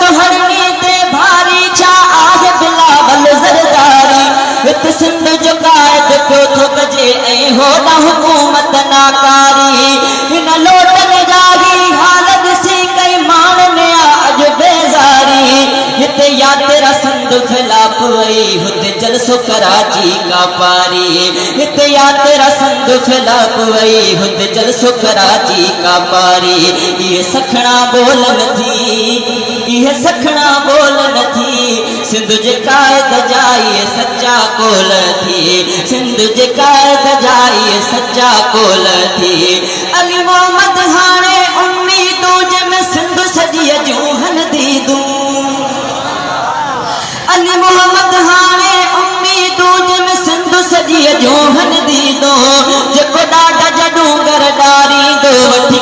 तो हरणी ते भारी छा आहे बिलावल ज़रदारी हित सिंध जो क़ाइद पियो थो कजे ऐं होॾां हुकूमत नाकारी हिन लोटन जा ही हाल ॾिसी कई माण्हुनि अॼु बेज़ारी हिते या तेरा संद ख़िलाफ़ वई हुते जलसो कराची का पारी हिते या तेरा संद ख़िलाफ़ वई हुते जलसो कराची का पारी ये सखणा बोल नथी ये सखणा बोल नथी सिंध जे क़ाइद जा ये सच्चा कोल थी सिंध जे क़ाइद जा ये सच्चा कोल थी अली मोहम्मद हाणे उम्मीदूं जंहिंमें सिंध सॼी जूं हंधीदूं अली मोहम्मद हाणे उम्मीदूं जंहिंमें सिंध सॼी जूं हंधीदूं जेको ॾाढा जॾूं घर ॾारींदो वठी